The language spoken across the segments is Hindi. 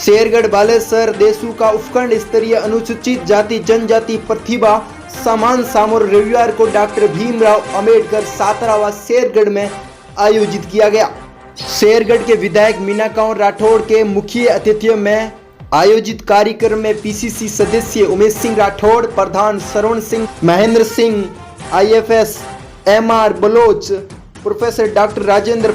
शेरगढ़ बालेसर देशु का उपखंड स्तरीय अनुसूचित जाति जनजाति प्रतिभा सम्मान समारोह रविवार को डॉक्टर भीमराव अंबेडकर सातरावा शेरगढ़ में आयोजित किया गया। शेरगढ़ के विधायक मीना कंवर राठौड़ के मुख्य अतिथियों में आयोजित कार्यक्रम में पीसीसी सदस्य उमेश सिंह राठौड़, प्रधान Shravan Singh, Mahendra Singh, IFS MR Baloch, professor doctor Rajendra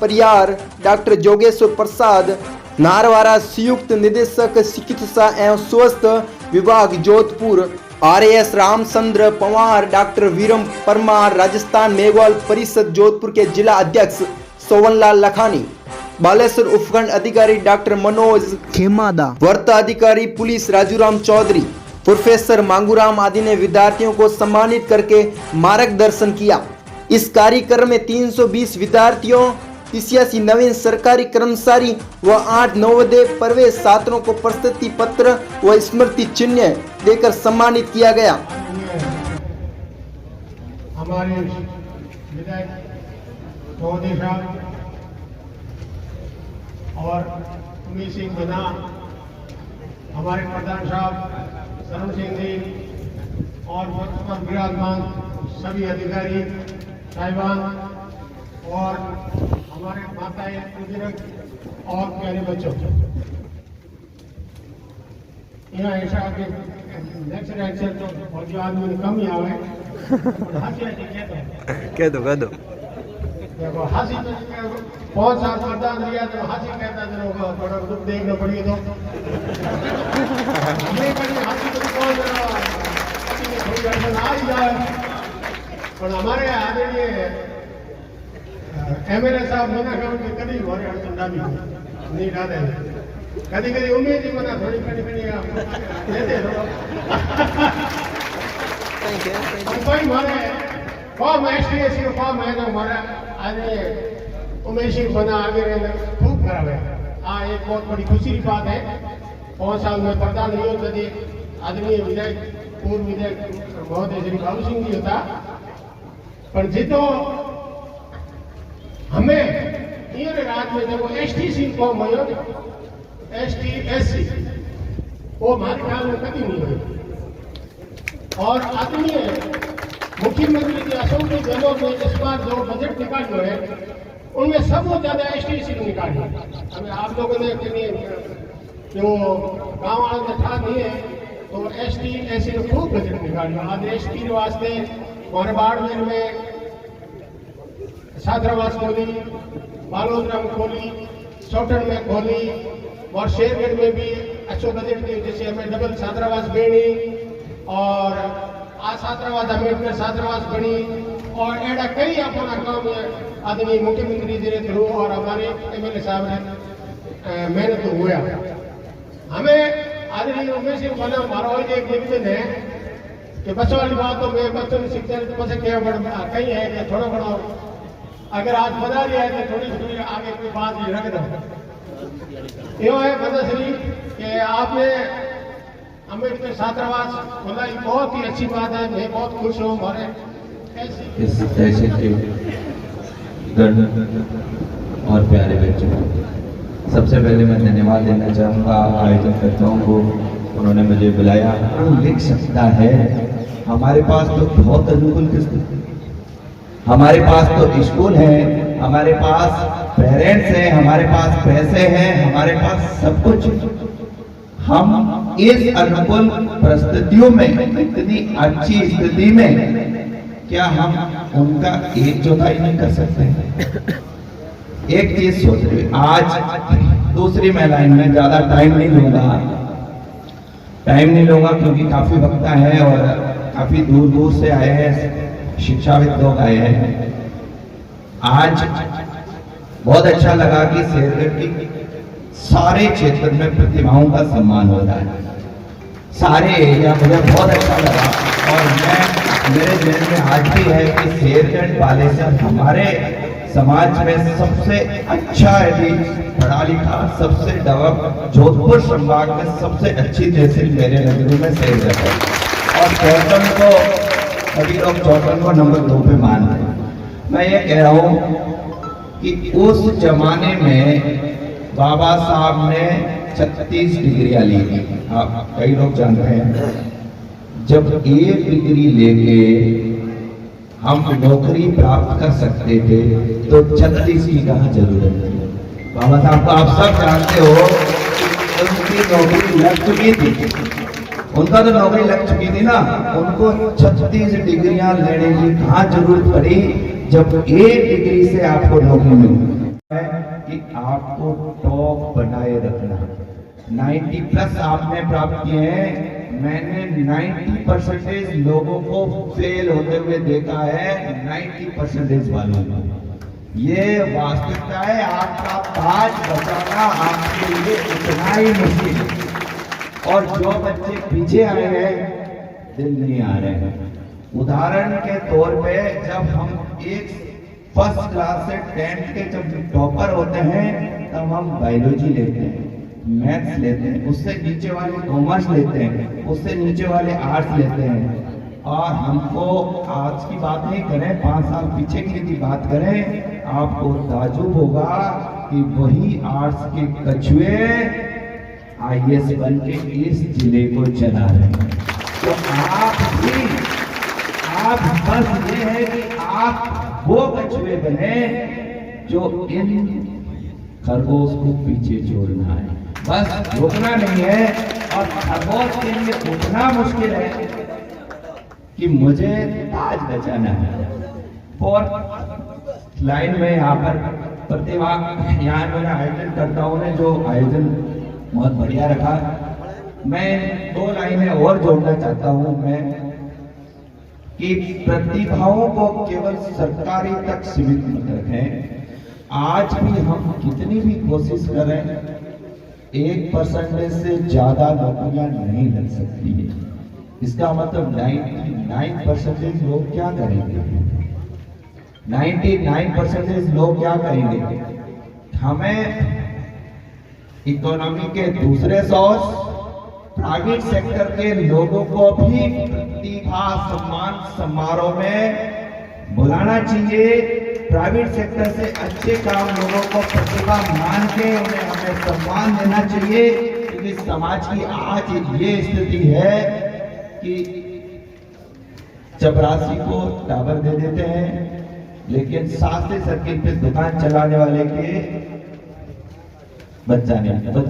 Pariyar, doctor Jogeshwar प्रसाद नारवारा, संयुक्त निदेशक चिकित्सा एवं स्वास्थ्य विभाग जोधपुर आरएस रामचंद्र पवार, डॉक्टर वीरम परमार, राजस्थान मेघवाल परिषद जोधपुर के जिला अध्यक्ष सोवनलाल लखानी, बालेश्वर उपखंड अधिकारी डॉक्टर मनोज खेमादा, वर्त अधिकारी पुलिस राजूराम चौधरी, प्रोफेसर मांगूराम आदि ने विद्यार्थियों को सम्मानित करके मार्गदर्शन किया। इस कार्यक्रम में 320 विद्यार्थियों, 83 नवीन सरकारी कर्मचारी व 8 नवोदय प्रवेश छात्रों को प्रशस्ति पत्र व स्मृति चिन्ह देकर सम्मानित किया गया। हमारे विधायक महोदय साहब और उमेश सिंह बना, हमारे प्रधान साहब श्रवण सिंह जी और वर्तमान विराजमान सभी अधिकारी साहिबान और हमारे माताएं बुजुर्ग और प्यारे बच्चों, यहाँ ऐसा लेक्चर तो बहुत आदमी कम ही आवे, कह दो देखो हासी तो 5 साल मतदान दिया तो हासी कहता था थोड़ा दुख देखना पड़ी तो हासी तो थोड़ी अड़चन आ ही जाए, पर हमारे आदरणीय एमएलए साहब मना करो कि कभी हमारे अड़चन डाली नहीं डाले, कभी कभी उम्मीद ही मना थोड़ी कड़ी देते कोई हमारे फॉर्म एसटीएसी का फॉर्म है जो हमारा आज उमेश सिंह बना आगे खूब खराब है। एक बहुत बड़ी खुशी की बात है। 5 साल में प्रधान यदि आदरणीय विधायक पूर्व विधायक महोदय श्री बाबू सिंह जी होता, पर जितो हमें राज्य में जब एसटीसी फॉर्म हो एसटी एससी वो हमारे ख्याल में कभी नहीं हुई। और आदरणीय मुख्यमंत्री जी अशोक गहलोत ने इस बार जो बजट निकालो है उनमें सबसे ज्यादा एसटीसी निकाली। हमें आप लोगों ने जो गाँव वालों ने था नहीं है तो एसटी एससी ने खूब बजट निकालियो। आज एसटी के वास्ते हमारे बाड़मेर में छात्रावास खोली, बालोतरा में खोली, चौटन में खोली और शेरगढ़ में भी अच्छो बजट दी, जैसे हमें डबल छात्रावास बनी और छात्रावास अम्बेडकर छात्रावास बनी और ऐसा कई अपना काम आदरणीय मुख्यमंत्री जी ने थ्रू और हमारे एमएलए साहब ने मेहनत तो हुआ। हमें आदरणीय उमेश सिंह बना हमारा एक निवेदन है कि बच्चों वाली बात तो मैं बच्चों की शिक्षा कहीं है कि थोड़ा बड़ा अगर आज बता दिया है तो थोड़ी आगे कोई बात रख दो। यो है पताश्री कि आपने अम्बेडकर छात्रावास खोला, ये बहुत ही अच्छी बात है। मैं बहुत खुश हूँ हमारे इस ऐसे के गण और प्यारे बच्चों, सबसे पहले मैं धन्यवाद देना चाहूँगा आयोजनकर्ताओं को, उन्होंने मुझे बुलाया। वो लिख सकता है, हमारे पास तो बहुत अनुकूल किस्म, हमारे पास तो स्कूल है, हमारे पास पेरेंट्स हैं, हमारे पास पैसे हैं, हमारे पास सब कुछ। हम इस अनुकूल परिस्थितियों में, इतनी अच्छी स्थिति में, क्या हम उनका 1/4 नहीं कर सकते? एक चीज सोच रहे, आज दूसरी मैं लाइन में ज्यादा टाइम नहीं लूंगा क्योंकि काफी वक्ता है और काफी दूर दूर से आए हैं, शिक्षाविद लोग आए हैं। आज बहुत अच्छा लगा कि शेरगढ़ की सारे क्षेत्र में प्रतिभाओं का सम्मान होता है, सारे एरिया, मुझे बहुत अच्छा लगा। और मेरे जहन में आज भी है कि शेरगढ़ बालेश्वर हमारे समाज में सबसे अच्छा यदि पढ़ा लिखा, सबसे डेवलप, जोधपुर संभाग में सबसे अच्छी तहसील मेरे नजरों में शेरगढ़ है। और चौटन को सभी लोग चौटन को नंबर 2 पे मान रहे हैं। मैं ये कह रहा हूँ कि उस जमाने में बाबा साहब ने 36 डिग्रियां ली थी। आप कई लोग जानते हैं, जब एक डिग्री लेके हम नौकरी प्राप्त कर सकते थे तो 36 की कहाँ जरूरत थी। बाबा साहब को आप सब जानते हो, उनकी नौकरी लग चुकी थी, उनका तो नौकरी लग चुकी थी ना, उनको 36 डिग्रियां लेने की कहाँ जरूरत पड़ी, जब एक डिग्री से आपको नौकरी मिली है कि आपको टॉप बनाए रखना। 90+ आपने प्राप्त किए हैं। मैंने 90% लोगों को फेल होते हुए देखा है, 90% वालों को। ये वास्तविकता है, आपका ताज बचाना आपके लिए इतना ही मुश्किल है। और जो बच्चे पीछे आए हैं, दिल नहीं आ रहे हैं। उदाहरण के तौर पे जब हम एक फर्स्ट क्लास से 10th के जब टॉपर होते हैं, तब हम बायोलॉजी लेते हैं, मैथ्स लेते हैं, उससे नीचे वाले कॉमर्स लेते हैं, उससे नीचे वाले आर्ट्स लेते हैं। और हमको आज की बात नहीं करें, 5 साल पीछे की यदि बात करें, आपको ताजुब होगा कि वही आर्ट्स के कछुए IAS बन के इस जिले को चला रहे हैं। तो आप बस ये है कि आप वो कछुए बने जो इन खरगोश को पीछे छोड़ना है, बस रुकना नहीं है। और खरगोश के लिए उतना मुश्किल है कि मुझे ताज बचाना है। और लाइन में यहाँ पर प्रतिभा, यहाँ मेरा आयोजनकर्ताओं ने जो आयोजन बहुत बढ़िया रखा। मैं 2 लाइनें और जोड़ना चाहता हूँ मैं, कि प्रतिभाओं को केवल सरकारी तक सीमित मत रखें। आज भी हम कितनी भी कोशिश करें, 1% से ज्यादा नौकरियां नहीं लग सकती है। इसका मतलब 99% लोग क्या करेंगे? 99% लोग क्या करेंगे? हमें इकोनॉमी के दूसरे सोर्स, प्राइवेट सेक्टर के लोगों को भी प्रतिभा सम्मान समारोह में बुलाना चाहिए। प्राइवेट सेक्टर से अच्छे काम लोगों को प्रतिभा मान के उन्हें हमें सम्मान देना चाहिए, क्योंकि समाज की आज ये स्थिति है कि चपरासी को टावर दे देते हैं, लेकिन शास्त्री सर्किल पे दुकान चलाने वाले के बच्ची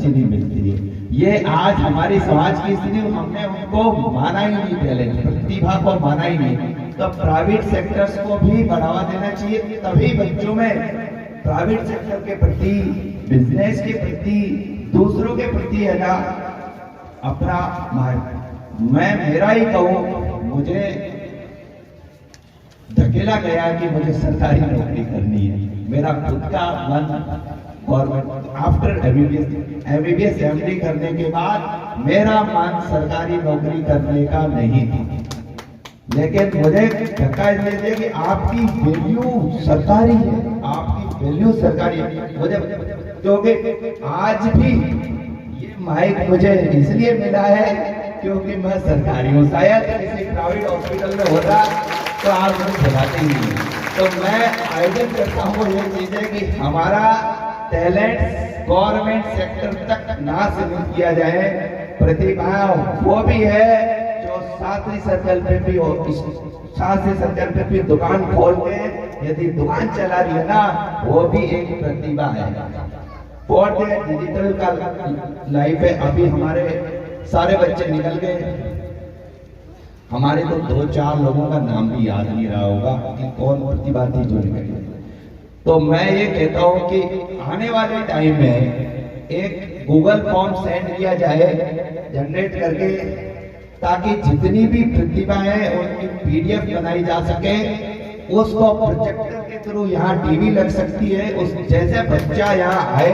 नहीं मिलती है। ये आज हमारी समाज की स्थिति, हमने उनको माना ही नहीं, पहले प्रतिभा को माना ही नहीं। तो प्राइवेट सेक्टर्स को भी बढ़ावा देना चाहिए, तभी बच्चों में प्राइवेट सेक्टर के प्रति, बिजनेस के प्रति, दूसरों के प्रति है ना अपना मैं मेरा ही कहूँ, मुझे धकेला गया कि मुझे सरकारी नौकरी करनी है। मेरा खुद का मन गवर्नमेंट आफ्टर MBBS MD करने के बाद मेरा मन सरकारी नौकरी करने का नहीं था, लेकिन मुझे धक्का इसलिए दिया कि आपकी वैल्यू सरकारी है, आपकी वैल्यू सरकारी है। मुझे क्योंकि आज भी ये माइक मुझे इसलिए मिला है क्योंकि मैं सरकारी हूँ। शायद किसी प्राइवेट हॉस्पिटल में होता तो आप मुझे बुलाते ही नहीं। तो मैं आयोजन करता हूँ ये चीज है कि हमारा टैलेंट गवर्नमेंट सेक्टर तक ना सीमित किया जाए। प्रतिभा वो भी है जो शास्त्री सर्कल पे भी हो, शास्त्री सर्कल पे भी दुकान खोल के यदि दुकान चला रही है ना, वो भी एक प्रतिभा है। और डिजिटल का लाइफ है। अभी हमारे सारे बच्चे निकल गए, हमारे तो 2-4 लोगों का नाम भी याद नहीं रहा होगा कि कौन प्रतिभा थी जो निकली। तो मैं ये कहता हूँ कि आने वाले टाइम में एक गूगल फॉर्म सेंड किया जाए जनरेट करके, ताकि जितनी भी प्रतिभाएं हैं उनकी PDF बनाई जा सके। उसको प्रोजेक्टर के थ्रू यहाँ टीवी लग सकती है, उस जैसे बच्चा यहाँ आए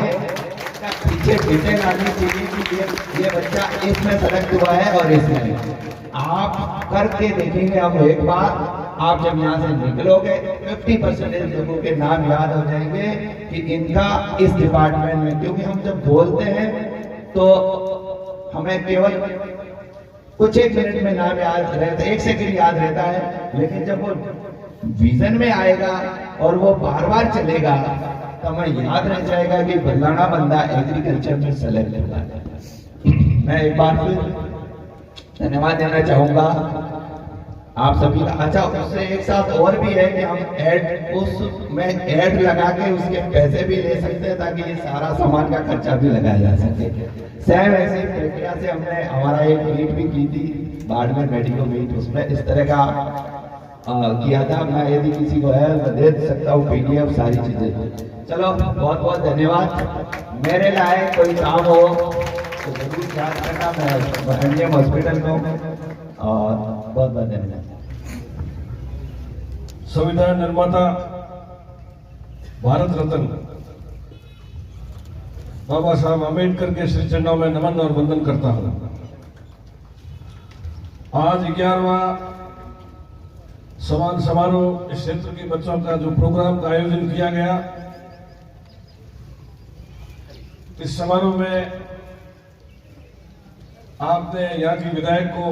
पीछे डिटेल आनी चाहिए कि ये बच्चा इसमें सेलेक्ट हुआ है और इसमें। आप करके देखेंगे हम एक बार, आप जब यहाँ से निकलोगे 50% लोगों के नाम याद हो जाएंगे कि इनका इस डिपार्टमेंट में। क्योंकि हम जब बोलते हैं तो हमें केवल कुछ एक मिनट में नाम याद रहता है, 1 सेकंड याद रहता है, लेकिन जब वो विजन में आएगा और वो बार बार चलेगा तो हमें याद रह जाएगा कि फलाना बंदा एग्रीकल्चर में सेलेक्ट हुआ है। मैं एक बार फिर धन्यवाद देना चाहूंगा आप सभी का। अच्छा, उससे एक साथ और भी है कि हम ऐड लगा के उसके पैसे भी ले सकते हैं ताकि ये सारा सामान का खर्चा भी लगाया जा सके। सेम ऐसी प्रक्रिया से हमने हमारा एक मीट भी की थी बाड़मेर मेडिको मीट, उसमें इस तरह का किया था। मैं यदि किसी को है मैं दे सकता हूँ PDF सारी चीजें। चलो बहुत बहुत धन्यवाद। मेरे लायक कोई काम हो तो जरूर ध्यान रखना, मैं एनडीएम हॉस्पिटल में और बहुत बहुत धन्यवाद। संविधान निर्माता भारत रत्न बाबा साहब अम्बेडकर के श्री चरणों में नमन और वंदन करता हूं। आज 11वां समान समारोह इस क्षेत्र के बच्चों का जो प्रोग्राम का आयोजन किया गया, इस समारोह में आपने यहाँ की विधायक को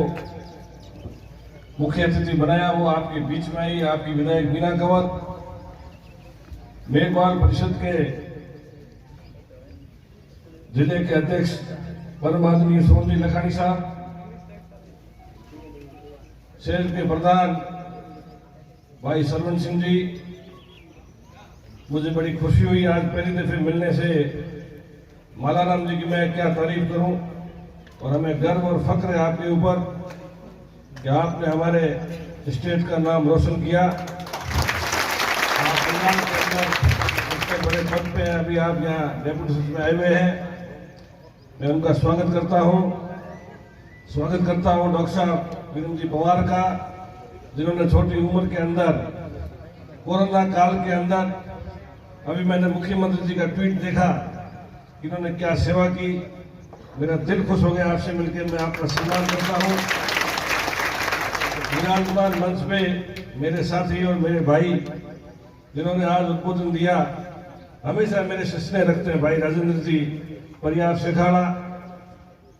मुख्य अतिथि बनाया। वो आपके बीच में आई, आपकी विधायक मीना कंवर, मेघवाल परिषद के जिले के अध्यक्ष परम आदरणीय सोमजी लखानी साहब, शहर के प्रधान भाई सरवण सिंह जी। मुझे बड़ी खुशी हुई आज पहली दफे मिलने से। मालाराम जी की मैं क्या तारीफ करूं, और हमें गर्व और फख्र है आपके ऊपर कि आपने हमारे स्टेट का नाम रोशन किया। आप पंजाब के अंदर सबसे बड़े पद पे हैं, अभी आप यहाँ डेप्यूटी सचिव में आए हुए हैं। मैं उनका स्वागत करता हूँ डॉक्टर साहब वीरेंद्र जी पवार का, जिन्होंने छोटी उम्र के अंदर कोरोना काल के अंदर, अभी मैंने मुख्यमंत्री जी का ट्वीट देखा, इन्होंने क्या सेवा की। मेरा दिल खुश हो गया आपसे मिलकर। मैं आपका सम्मान करता हूँ। विराजमान मंच पे मेरे साथी और मेरे भाई जिन्होंने आज उद्बोधन दिया, हमेशा मेरे से स्नेह रखते हैं, भाई राजेंद्र जी, परियार शेखाड़ा,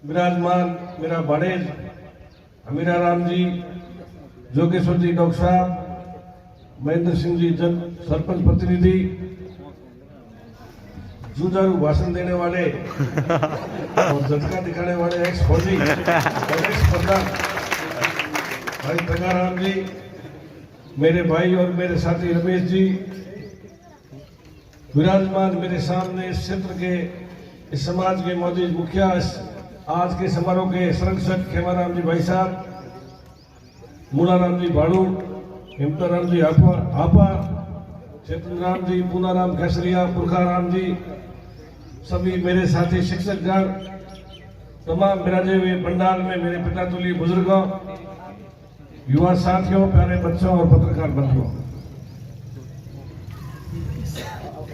विराजमान मेरा बड़ेज अमीरा राम जी, जोगेश्वर जी डॉक्टर साहब, महेंद्र सिंह जी जन सरपंच प्रतिनिधि, जुझारू भाषण देने वाले और झटका दिखाने वाले एक्स फौजी और एक्स प्रधान भाई तंगाराम जी, मेरे भाई और मेरे साथी रमेश जी, विराजमान मेरे सामने इस क्षेत्र के, इस समाज के मौजूद मुखिया, आज के समारोह के संरक्षक खेमाराम जी भाई साहब, मूलाराम जी बाड़ू, हिमताराम जी आपा, चेतन राम जी, पूनाराम खेसरिया, पुरखाराम जी, सभी मेरे साथी शिक्षकगण, तमाम विराजे हुए पंडाल में मेरे पिता तुल्य बुजुर्गों, युवा साथियों, प्यारे बच्चों और पत्रकार बंधुओं,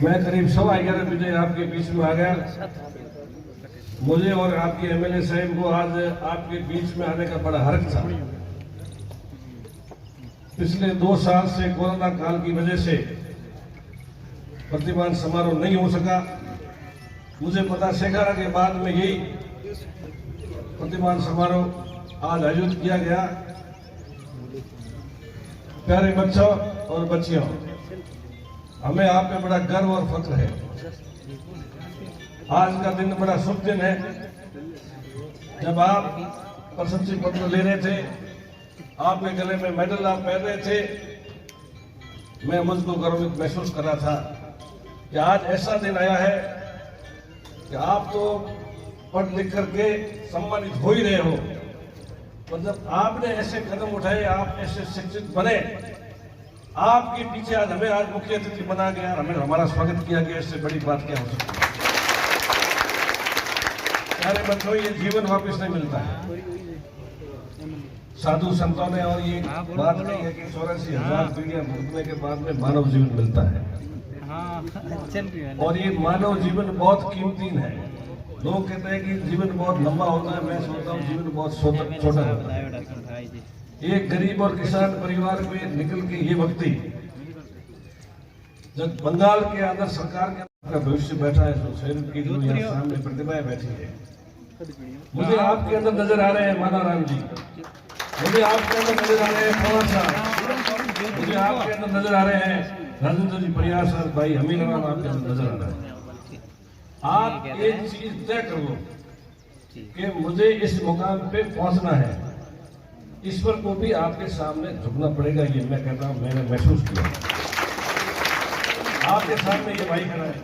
मैं करीब 11:15 बजे आपके बीच में आ गया। मुझे और आपके MLA साहब को आज आपके बीच में आने का बड़ा हर्ज था। पिछले 2 साल से कोरोना काल की वजह से प्रतिमान समारोह नहीं हो सका। मुझे पता शेखाड़ा के बाद में यही प्रतिमान समारोह आज आयोजित किया गया। प्यारे बच्चों और बच्चियों, हमें आप पे बड़ा गर्व और फख्र है। आज का दिन बड़ा शुभ दिन है। जब आप प्रशस्ति पत्र ले रहे थे, आपके गले में मेडल आप पहन रहे थे, मैं मुझको गर्वित महसूस कर रहा था कि आज ऐसा दिन आया है कि आप तो पढ़ लिख करके सम्मानित हो ही रहे हो, मतलब आपने ऐसे कदम उठाए, आप ऐसे शिक्षित बने, आपके पीछे आज हमें आज मुख्य अतिथि बना गया, हमें हमारा स्वागत किया गया। इससे बड़ी बात क्या हो सकती है? प्यारे बच्चों, ये जीवन वापस नहीं मिलता है। साधु संतों ने और ये बात नहीं है कि 84,000 पीढ़ियां भुगतने के बाद में मानव जीवन मिलता है, और ये मानव जीवन बहुत कीमती है। लोग कहते हैं कि जीवन बहुत लंबा होता है, मैं सोचता हूँ जीवन बहुत छोटा होता है। एक गरीब और किसान परिवार में निकल के ये व्यक्ति जब बंगाल के अंदर सरकार के भविष्य बैठा है, तो शहर की जो यहाँ सामने प्रतिभाएं बैठी है, मुझे आपके अंदर नजर आ रहे हैं मालाराम जी, मुझे आपके अंदर नजर आ रहे हैं पवार साहब, मुझे आपके अंदर नजर आ रहे हैं राजेंद्र जी परिहार सर, भाई अमीर राम आपके अंदर नजर आ रहा है। आप एक चीज तय कर लो कि मुझे इस मुकाम पे पहुंचना है, ईश्वर को भी आपके सामने झुकना पड़ेगा। ये मैं कहता हूं, मैंने महसूस किया आपके सामने ये भाई खड़ा है।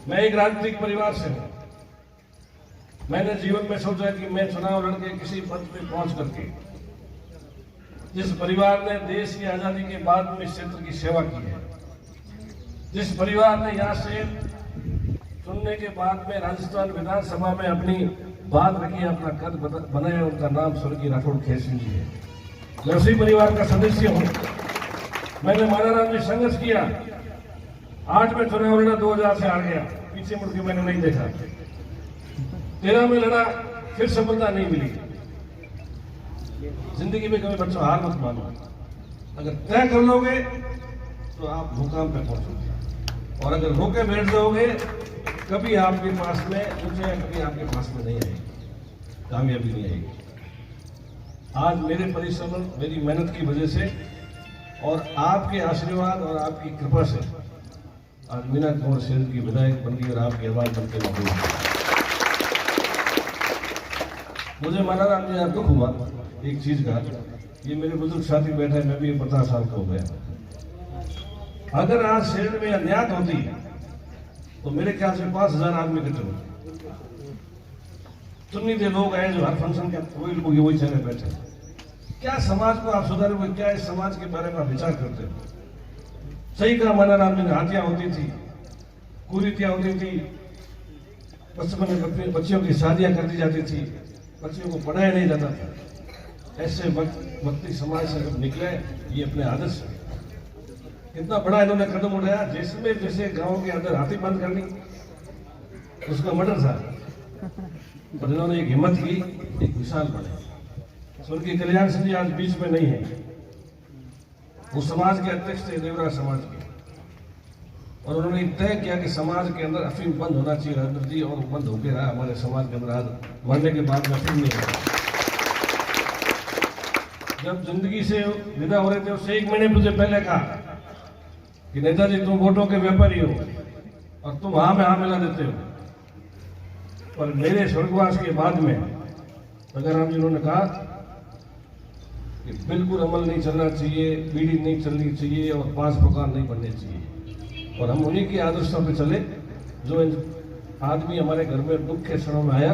मैं एक राजनीतिक परिवार से हूं। मैंने जीवन में सोचा कि मैं चुनाव लड़के किसी पद पे पहुंच करके, जिस परिवार ने देश की आजादी के बाद में इस क्षेत्र की सेवा की है, जिस परिवार ने यहाँ से चुनने के बाद में राजस्थान विधानसभा में अपनी बात रखी, अपना कद बनाया, उनका नाम स्वर्गीय राठौड़ खेर सिंह जी है। मैं उसी परिवार का सदस्य हूँ। मैंने मानाराम जी संघर्ष किया, 8 में चुनाव लड़ा, 2000 से हार गया, पीछे मुड़ के मैंने नहीं देखा। 13 में लड़ा, फिर सफलता नहीं मिली। जिंदगी में कभी बच्चों हार मत मानो, अगर तय कर लोगे तो आप मुकाम पे पहुंचोगे, और अगर रोके बैठ जाओगे कभी आपके पास में ऊंचाई कभी आपके पास में नहीं आएगी, कामयाबी नहीं आएगी। आज मेरे परिश्रम, मेरी मेहनत की वजह से और आपके आशीर्वाद और आपकी कृपा से आज मीना कुंवर शेर की विधायक बन गई और आपकी आवाज बनके मौजूद है। मुझे मानाराम जी दुख हुआ एक चीज का, ये मेरे बुजुर्ग साथी बैठे हैं, मैं भी 50 साल का हो गया। अगर आज शहर में अन्याय होती तो मेरे ख्याल से 5000 आदमी इकट्ठे होते। चुनिंदे लोग आए जो हर फंक्शन के वही चले बैठे। क्या समाज को आप सुधारोगे? क्या इस समाज के बारे में आप विचार करते हो? सही कहा मानाराम जी ने, हत्या होती थी, कुरीतियां होती थी, बचपन में बच्चियों की शादियां कर दी जाती थी, बच्चियों को पढ़ाया नहीं जाता था। ऐसे वक्ती समाज से जब निकले, ये अपने आदर्श है। कितना बड़ा इन्होंने कदम उठाया, जिसमें जैसे गांव के अंदर हाथी बंद करनी, उसका मर्डर था, पर इन्होंने एक हिम्मत की, एक मिसाल बने। स्वर्गीय कल्याण सिंह जी आज बीच में नहीं है, वो समाज के अध्यक्ष थे, देवराज समाज के, और उन्होंने तय किया कि समाज के अंदर अफीम बंद होना चाहिए राजेंद्र जी, और बंद होके रहा हमारे समाज के अंदर। आज मरने के बाद में अफीम नहीं होगा। जब जिंदगी से विदा हो रहे थे, उससे 1 महीने मुझे पहले कहा कि नेताजी तुम वोटों के व्यापारी हो और तुम हाँ में हाँ मिला देते हो, पर मेरे स्वर्गवास के बाद में राम जी उन्होंने कहा कि बिल्कुल अमल नहीं चलना चाहिए, पीढ़ी नहीं चलनी चाहिए और 5 प्रकार नहीं बनने चाहिए। और हम उन्हीं की आदर्शों पे चले। जो आदमी हमारे घर में दुख के क्षणों में आया,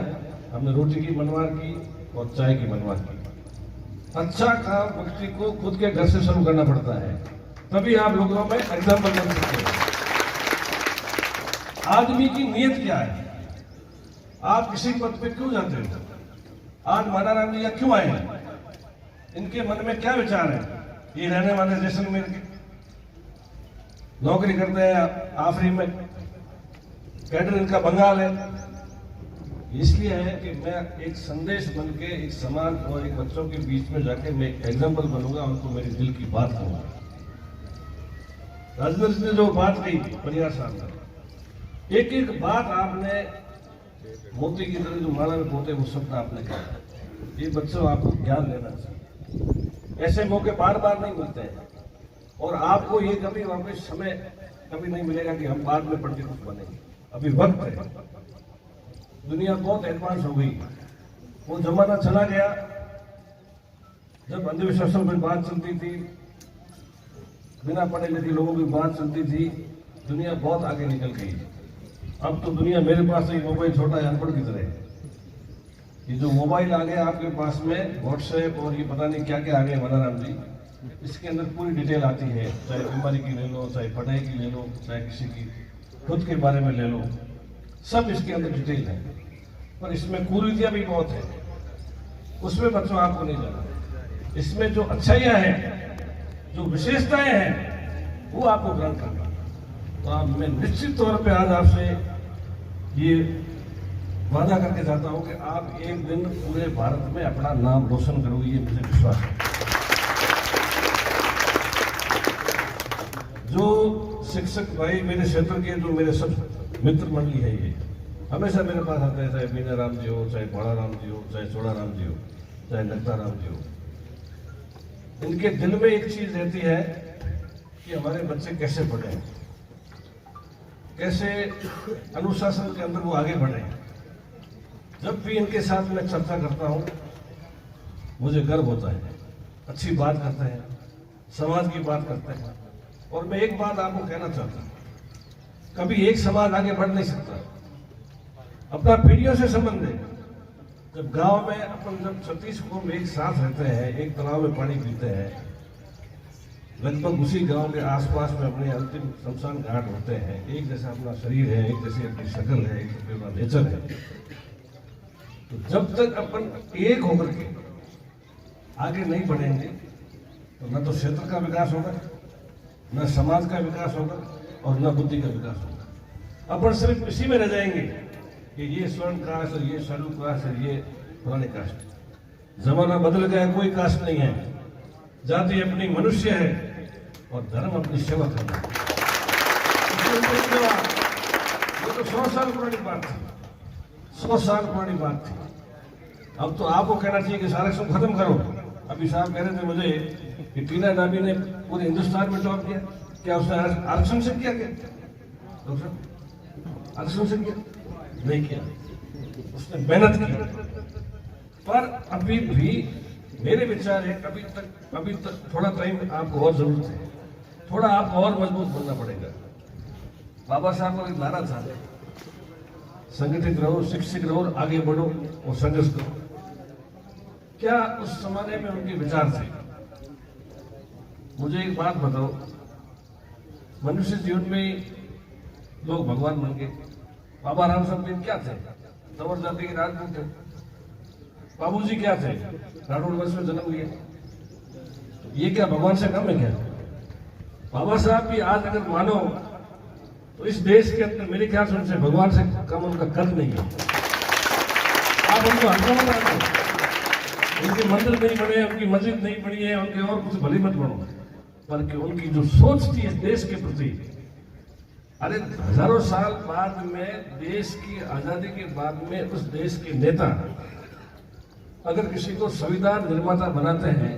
हमने रोटी की मनवार की और चाय की मनवार की। अच्छा काम व्यक्ति को खुद के घर से शुरू करना पड़ता है, तभी आप लोगों में एग्जाम्पल बन सकते हैं। आदमी की नीयत क्या है? आप किसी पद पे क्यों जाते हो? आज मानाराम जी क्यों आए हैं? इनके मन में क्या विचार है? ये रहने वाले जैसलमेर के, नौकरी करते हैं आफरी में, कैडर इनका बंगाल है। इसलिए है कि मैं एक संदेश बन के एक समाज और एक बच्चों के बीच में जाके मैं एक एग्जाम्पल बनूंगा, उनको मेरे दिल की बात कहूंगा। राजेंद्र जी ने जो बात कही परिहार साहब ने, एक एक बात आपने मोती की तरह जो माला में पोते वो शब्द आपने कहा। ये बच्चों आपको ज्ञान लेना चाहिए। ऐसे मौके बार बार नहीं मिलते हैं, और आपको ये कभी वापस समय कभी नहीं मिलेगा कि हम बाद में पढ़ के कुछ बनेंगे। अभी वक्त है, दुनिया बहुत एडवांस हो गई। वो जमाना चला गया जब अंधविश्वासों पर बात चलती थी, बिना पढ़े लिखे लोगों की बात चलती थी। दुनिया बहुत आगे निकल गई। अब तो दुनिया मेरे पास एक मोबाइल छोटा है, अनपढ़ की तरह। ये जो मोबाइल आ गया आपके पास में, व्हाट्सएप और ये पता नहीं क्या क्या आ गया मानाराम जी, इसके अंदर पूरी डिटेल आती है। चाहे बीमारी की ले लो, चाहे पढ़ाई की ले लो, चाहे किसी की खुद के बारे में ले लो, सब इसके अंदर डिटेल है। पर इसमें कुरीतियां भी बहुत है, उसमें बच्चों आपको नहीं जाना। इसमें जो अच्छाइयां हैं, जो विशेषताएं हैं, वो आपको ग्रहण करना। तो आप मैं निश्चित तौर पे आज आपसे ये वादा करके चाहता हूं कि आप एक दिन पूरे भारत में अपना नाम रोशन करोगे, ये मुझे विश्वास है। जो शिक्षक भाई मेरे क्षेत्र के, जो मेरे सब मित्र मंडली है, ये हमेशा मेरे पास आते हैं, चाहे मीना राम जी हो, चाहे बड़ा राम जी हो, चाहे चौड़ा राम जी हो, चाहे नक्ता राम जी हो। इनके दिल में एक चीज रहती है कि हमारे बच्चे कैसे पढ़े, कैसे अनुशासन के अंदर वो आगे बढ़े। जब भी इनके साथ मैं चर्चा करता हूँ मुझे गर्व होता है। अच्छी बात करते हैं, समाज की बात करते हैं। और मैं एक बात आपको कहना चाहता हूँ, कभी एक समाज आगे बढ़ नहीं सकता, अपना पीढ़ियों से संबंध है। जब गांव में अपन जब 36 कुटुंब एक साथ रहते हैं, एक तालाब में पानी पीते हैं, लगभग उसी गांव के आसपास में अपने अंतिम शमशान घाट होते हैं, एक जैसा अपना शरीर है, एक जैसी अपनी शक्ल है, एक जैसा अपना नेचर है। तो जब तक अपन एक होकर के आगे नहीं बढ़ेंगे तो न तो क्षेत्र का विकास होगा, न समाज का विकास होगा और न बुद्धि का विकास होगा। अपन सिर्फ इसी में रह जाएंगे कि ये स्वर्ण कास्ट और ये शालू कास्ट और ये पुराने कास्ट। जमाना बदल गया, कोई कास्ट नहीं है, जाति अपनी मनुष्य है और धर्म अपनी सेवा करना है। ये तो 100 साल पुरानी बात थी, 100 साल पुरानी बात थी। अब तो आपको कहना चाहिए कि आरक्षण खत्म करो। अभी साहब कह रहे थे मुझे कि टीना डाबी ने पूरे हिंदुस्तान में टॉप किया, क्या उसने आरक्षण से किया? क्या आरक्षण से किया? नहीं किया, उसने मेहनत की। पर अभी भी मेरे विचार है, अभी तक थोड़ा टाइम आपको और जरूरत है, थोड़ा आपको और मजबूत बनना पड़ेगा। बाबा साहब का एक नारा था, संगठित रहो, शिक्षित रहो, आगे बढ़ो और संघर्ष करो। क्या उस जमाने में उनके विचार थे? मुझे एक बात बताओ, मनुष्य जीवन में लोग भगवान बन गए। बाबा राम साहब क्या थे? तंवर जाति के राजपूत थे। बाबूजी क्या थे? राठौड़ वंश में जन्म लिया। ये क्या भगवान से कम है क्या? बाबा साहब भी आज अगर मानो तो इस देश के अंदर मेरे ख्याल से उनसे भगवान से कम उनका कद नहीं है। आप उनको हल्का मत रखो, उनके मंदिर नहीं बने, उनकी मस्जिद नहीं बनी है, उनके और कुछ भली मत बनो, बल्कि उनकी जो सोच थी इस देश के प्रति, अरे हजारों साल बाद में देश की आजादी के बाद में उस देश के नेता अगर किसी को संविधान निर्माता बनाते हैं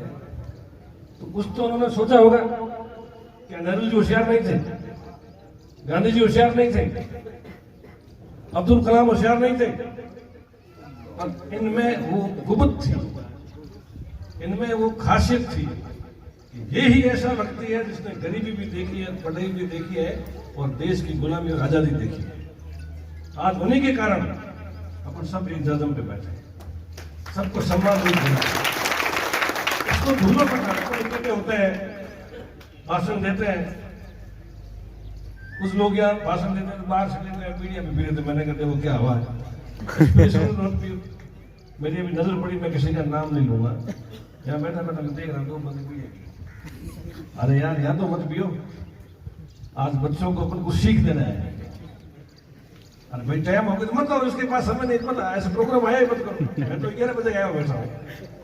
तो कुछ तो उन्होंने सोचा होगा। क्या नेहरू जी होशियार नहीं थे? गांधी जी होशियार नहीं थे? अब्दुल कलाम होशियार नहीं थे? और इनमें वो गुबत थी, इनमें वो खासियत थी कि ये ही ऐसा व्यक्ति है जिसने गरीबी भी देखी है, पढ़ाई भी देखी है और देश की गुलामी और आजादी देखी है। आज उन्हीं के कारण अपन सब एक जन्म पे बैठे, सबको सम्मान नहीं देना। इसको भूलो पड़ता होते हैं, भाषण देते हैं, कुछ लोग यहाँ भाषण देते हैं, बाहर से लेते हैं, मीडिया में भी रहते। मैंने कहते वो क्या हुआ है? मेरी अभी नजर पड़ी, मैं किसी का नाम नहीं लूंगा, यहाँ बैठा बैठा देख रहा हूँ। अरे यार यहाँ तो मत पियो, आज बच्चों को अपन को सीख देना है। अरे भाई टाइम हो गया तो मत आओ, इसके पास समय नहीं, मत ऐसे प्रोग्राम आया ही मत करो। मैं तो 11 बजे आया बैठा हूँ।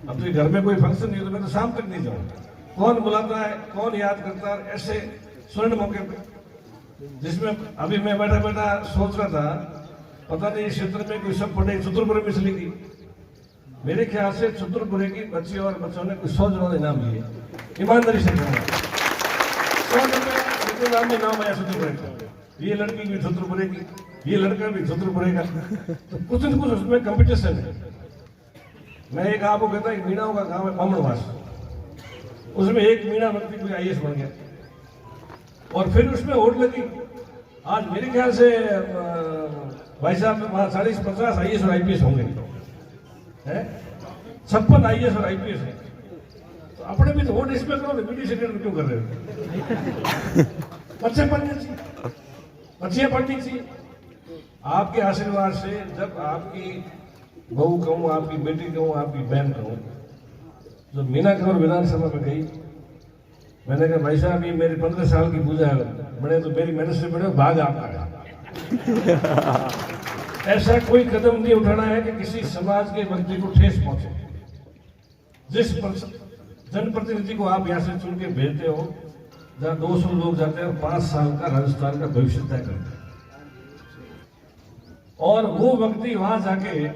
अब तो घर में कोई फंक्शन नहीं हो तो मैं तो शाम तक नहीं जाऊँ। कौन बुलाता है, कौन याद करता है ऐसे स्वर्ण मौके पे, जिसमें अभी मैं बैठा बैठा सोच रहा था, पता नहीं क्षेत्र में कोई सब पढ़े चतुर्पुर में चली गई। मेरे ख्याल से चतुर्पुरे की बच्ची और बच्चों ने कुछ 100 जनों ने नाम लिए, ईमानदारी से कहूँगा 100 जनों नाम में नाम आया चतुर्पुरे का। ये लड़की भी चतुर्पुरे की, ये लड़का भी चतुर्पुरे का, तो कुछ न कुछ उसमें कंपटीशन है। मैं एक आपको कहता हूँ, मीणाओं का गांव है बामणवास, उसमें एक मीणा व्यक्ति कोई IAS बन गया और फिर उसमें वोट लगी। आज मेरे ख्याल से भाई साहब वहां 40-50 IAS और IPS होंगे, 56 IAS और IPS है। तो अपने भी तो वोट इसमें करो, मीडिया सेक्रेटरी क्यों कर रहे हो? बच्चे पढ़ने चाहिए, बच्चियां पढ़नी चाहिए। आपके आशीर्वाद से जब आपकी बहू कहूँ, आपकी बेटी कहूँ, आपकी बहन कहूँ, जब मीना कंवर विधानसभा में गई, मैंने कहा भाई साहब ये मेरी 15 साल की पूजा बड़े तो मेरी मेहनत से बड़े भाग आपका है। ऐसा कोई कदम नहीं उठाना है कि किसी समाज के व्यक्ति को ठेस पहुंचे। जिस जनप्रतिनिधि को आप यहाँ से चुन के भेजते हो, जहाँ 200 लोग जाते हैं और 5 साल का राजस्थान का भविष्य तय करते हैं, और वो व्यक्ति वहां जाके,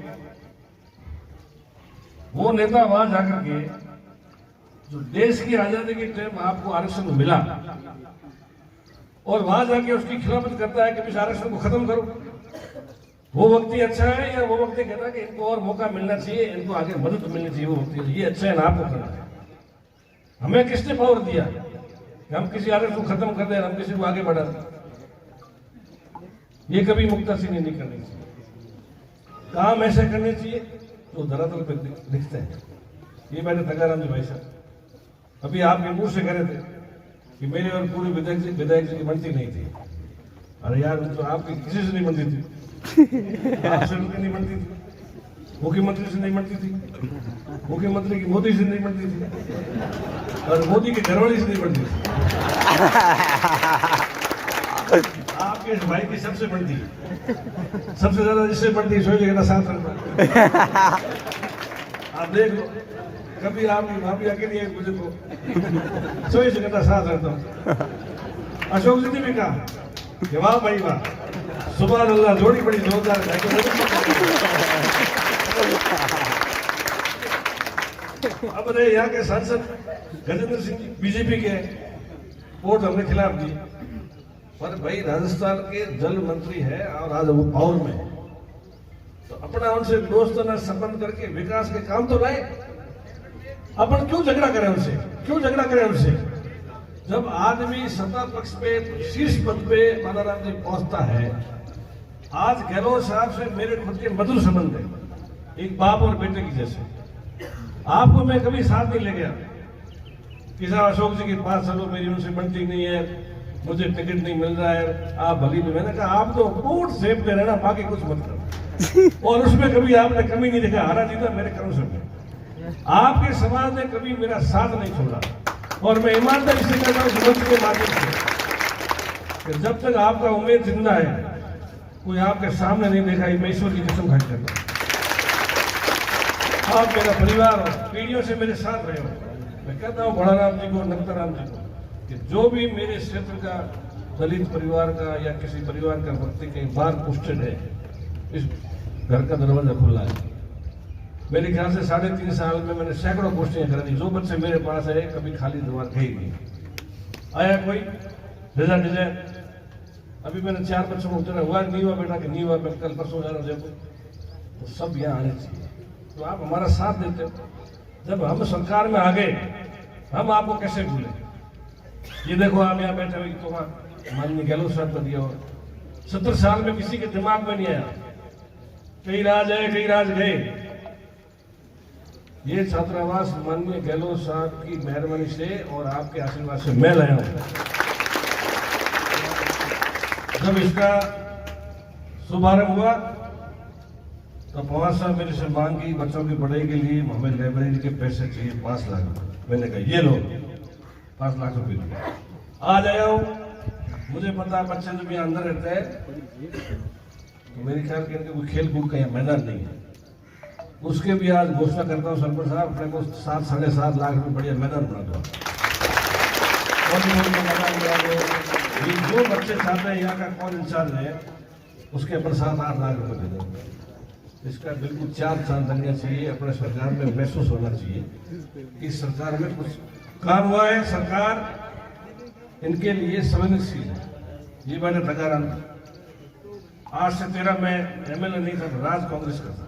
वो नेता वहां जाकर के जो देश की आजादी के टाइम आपको आरक्षण मिला और वहां जाके उसकी खिलाफत करता है कि इस आरक्षण को खत्म करो, वो वक्त ही अच्छा है या वो वक्त कहता है कि इनको और मौका मिलना चाहिए, इनको आगे मदद मिलनी चाहिए, वो वक्त ये अच्छा है ना आपको करना है? हमें किसने पावर दिया कि हम किसी आरक्षण को खत्म कर दें, हम किसी को आगे बढ़ा दें? ये कभी मुक्तासिनी नहीं करनी चाहिए। काम ऐसे करने चाहिए जो धरातल पर दिखते हैं। ये मैंने तकाराम जी भाई साहब अभी आपके मुंह से कह रहे थे कि मेरे और पूरे विधायक जी की बनती नहीं थी। अरे यार, तो आपकी किसी से नहीं बनती थी, आपसे नहीं बनती थी, मुख्यमंत्री से नहीं बनती थी, मुख्यमंत्री की मोदी से नहीं बनती थी, और मोदी के घरवाली से नहीं बनती थी। आपके इस भाई की सबसे बनती है, सबसे ज्यादा जिससे बनती है, सोच लेना साथ रहता। आप देख लो, कभी आपकी भाभी अकेली है, मुझे को सोई जगह साथ रहता हूँ। अशोक जी ने भी कहा कि वाह भाई वाह, सुबह अल्लाह, जोड़ी बड़ी जोरदार है। अब रहे यहाँ के सांसद गजेंद्र सिंह बीजेपी के, वोट हमने खिलाफ दिए, पर भाई राजस्थान के जल मंत्री है और आज वो पावर में है, तो अपना उनसे दोस्ताना संबंध करके विकास के काम तो लाए। अपन क्यों झगड़ा करें उनसे, क्यों झगड़ा करें उनसे? जब आदमी सत्ता पक्ष पे शीर्ष पद पे मानाराम जी पहुंचता है, आज गहलोत साहब से मेरे खुद के मधुर संबंध है, एक बाप और बेटे की जैसे। आपको मैं कभी साथ नहीं ले गया कि साहब अशोक जी के पास चलो, मेरी उनसे बनती नहीं है, मुझे टिकट नहीं मिल रहा है, आप भली में। मैंने कहा आप तो वोट सेवते रहना, बाकी कुछ मत करो। और उसमें कभी आपने कमी नहीं देखा, हारा जीता मेरे कर्म से। आपके समाज ने कभी मेरा साथ नहीं छोड़ा, और मैं ईमानदारी से कहता हूं मंच के माध्यम से कि जब तक आपका उम्मीद जिंदा है, कोई आपके सामने नहीं देखा, मैं ईश्वर की कसम खाई करता हूं। आप मेरा परिवार हो, पीढ़ियों से मेरे साथ रहे हो। मैं कहता हूं बड़ाराम जी को, नक्ताराम जी को, कि जो भी मेरे क्षेत्र का दलित परिवार का या किसी परिवार का व्यक्ति कहीं बार पुष्टड है, इस घर का दरवाजा खुला है। मेरे ख्याल से 3.5 साल में मैंने सैकड़ों पोस्टिंग करा दी। जो बच्चे मेरे पास आए, कभी खाली दीवार गई नहीं। आया कोई डिजाइन, अभी मैंने 4 बच्चों को उतरा हुआ, नहीं हुआ बेटा कि नहीं हुआ, मैं कल परसों जा रहा हूँ जयपुर, तो सब यहाँ आने चाहिए। तो आप हमारा साथ देते हो। जब हम सरकार में आ गए, हम आपको कैसे भूलें? ये देखो आप यहाँ बैठे हुए, तो माननीय गहलोत साहब का दिया हुआ 70 साल में किसी के दिमाग में नहीं आया। कई राज आए, कई राज गए। ये छात्रावास माननीय गहलोत साहब की मेहरबानी से और आपके आशीर्वाद से मैं लाया हूं। जब इसका शुभारंभ हुआ तो पवार साहब मेरे से मांग की, बच्चों की पढ़ाई के लिए हमें लाइब्रेरी के पैसे चाहिए 5 लाख रुपए। मैंने कहा ये लो 5 लाख रुपए आज आया हूं। मुझे पता है बच्चे जब यहाँ अंदर रहते हैं तो मेरे ख्याल के इनके कोई खेल कूद का यहाँ मैदान नहीं है, उसके भी आज घोषणा करता हूँ सरपंच साहब, अपने को 7 साढ़े 7 लाख रुपए बढ़िया मैदान बना दो। ये जो बच्चे चाहते हैं, यहाँ का कौन इंचार्ज है, उसके अपन 7-8 लाख रुपए दे दो। इसका बिल्कुल 4 चांद लगना चाहिए, अपने सरकार में महसूस होना चाहिए कि सरकार में कुछ काम हुआ है, सरकार इनके लिए संवेदनशील है। ये मैंने तकाराम, आज से 13 में एमएलए नहीं था, राज कांग्रेस का था।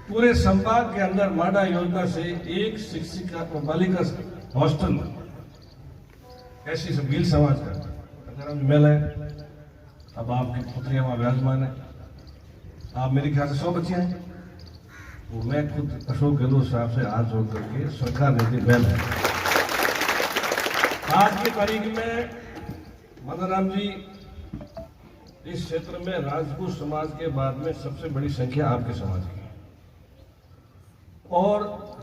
पूरे संभाग के अंदर माडा योजना से एक शिक्षिका और बालिका हॉस्टल ऐसी भील समाज का मेला है। अब आपकी पुत्रियां वहां विराजमान है, आप मेरे ख्याल से 100 बच्चे हैं। तो मैं खुद अशोक गहलोत साहब से हाथ जोड़ करके सरकार नीति मेला है। आज की तारीख में मानाराम जी, इस क्षेत्र में राजपूत समाज के बाद में सबसे बड़ी संख्या आपके समाज की, और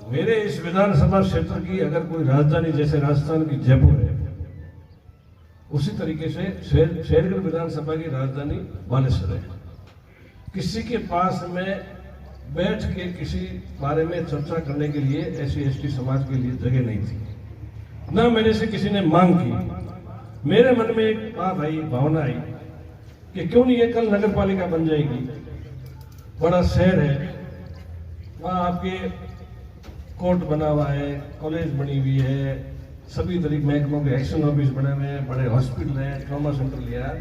मेरे इस विधानसभा क्षेत्र की अगर कोई राजधानी जैसे राजस्थान की जयपुर है, उसी तरीके से शेरगढ़ विधानसभा की राजधानी बालेश्वर है। किसी के पास में बैठ के किसी बारे में चर्चा करने के लिए SC/ST समाज के लिए जगह नहीं थी, ना मेरे से किसी ने मांग की। मेरे मन में एक बात आई, भावना आई कि क्यों नहीं ये कल नगर पालिका बन जाएगी, बड़ा शहर है, वहां आपके कोर्ट बना हुआ है, कॉलेज बनी हुई है, सभी तरीके महकमों के एक्शन ऑफिस बने हुए हैं, बड़े हॉस्पिटल हैं, ट्रॉमा सेंटर लिया है।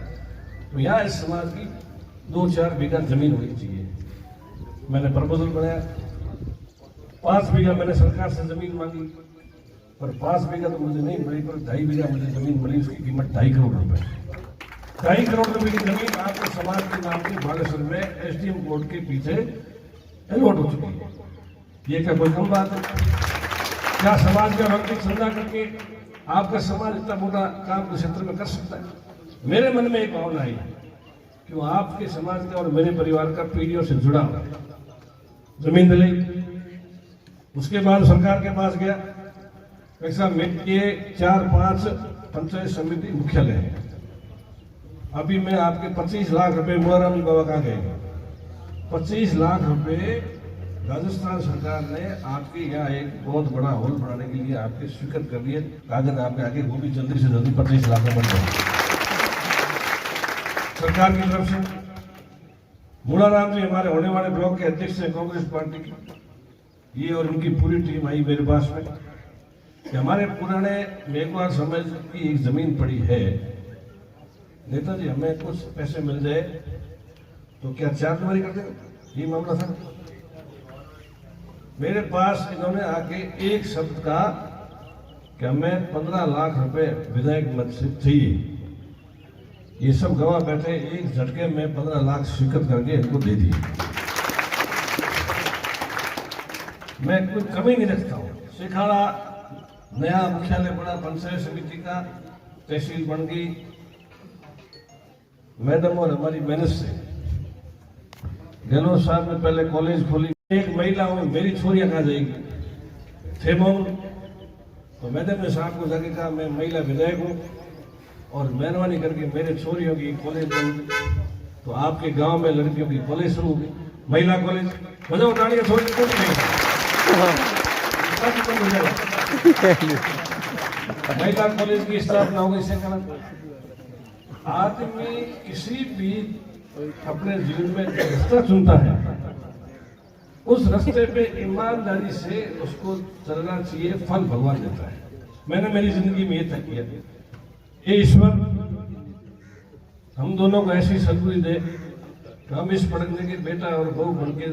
तो यहाँ इस समाज की 2-4 बीघा जमीन होनी चाहिए। मैंने प्रपोजल बनाया, 5 बीघा मैंने सरकार से जमीन मांगी, पर 5 बीघा तो मुझे नहीं मिली, पर 2.5 बीघा मुझे जमीन मिली। उसकी कीमत 2.5 करोड़ रुपए। 2.5 करोड़ रुपए की जमीन आपके समाज के नाम की बागेश्वर में एसडीएम कोर्ट के पीछे अलॉट हो चुकी है। ये क्या कोई कम बात है? क्या समाज का व्यक्ति चंदा करके आपका समाज इतना मोटा काम के क्षेत्र में कर सकता है? मेरे मन में एक भावना आई कि वो आपके समाज का और मेरे परिवार का पीढ़ियों से जुड़ा हुआ जमीन दिलाई। उसके बाद सरकार के पास गया, ऐसा ये 4-5 पंचायत समिति मुख्यालय है। अभी मैं आपके 25 लाख रुपए मुराराम जी बाबा कहाँ गए? 25 लाख रुपए राजस्थान सरकार ने आपके यहाँ एक बहुत बड़ा हॉल बनाने के लिए आपके स्वीकृत कर दिए। कागज आपके आगे, वो भी जल्दी से जल्दी 25 लाख में बन जाए सरकार की तरफ से। मुराराम जी हमारे होने वाले ब्लॉक के अध्यक्ष हैं कांग्रेस पार्टी की। ये और उनकी पूरी टीम आई मेरे पास में कि हमारे पुराने मेघवाल समाज की एक जमीन पड़ी है, नेताजी हमें कुछ पैसे मिल जाए तो क्या 4 दिवारी कर देंगे? ये मामला था। मेरे पास इन्होंने आके एक शब्द कहा कि हमें 15 लाख रुपए विधायक मत से चाहिए। ये सब गवाह बैठे, एक झटके में 15 लाख स्वीकृत करके इनको दे दिए। मैं कोई कमी नहीं रखता हूँ। सिखाड़ा नया मुख्यालय बना, पंचायत समिति का, तहसील बन गई। मैडम और हमारी मेहनत से गहलोत साहब ने पहले कॉलेज खोली। एक महिला हूँ, मेरी छोरियां कहाँ जाएगी? थेमोंग तो मैडम ने साहब को जाके कहा मैं महिला विधायक हूँ और मेहरबानी करके मेरे छोरियों की कॉलेज बन, तो आपके गांव में लड़कियों की कॉलेज शुरू होगी, महिला कॉलेज। बजाओ तालियां, छोड़ के महिला कॉलेज की स्थापना हो गई। सेकंड, आदमी किसी भी अपने जीवन में रास्ता चुनता है, उस रास्ते पे ईमानदारी से उसको चलना चाहिए, फल भगवान देता है। मैंने मेरी जिंदगी में ये तय किया, ये ईश्वर हम दोनों को ऐसी सद्बुद्धि दे कि हम इस पढ़ने के बेटा और बहू बन के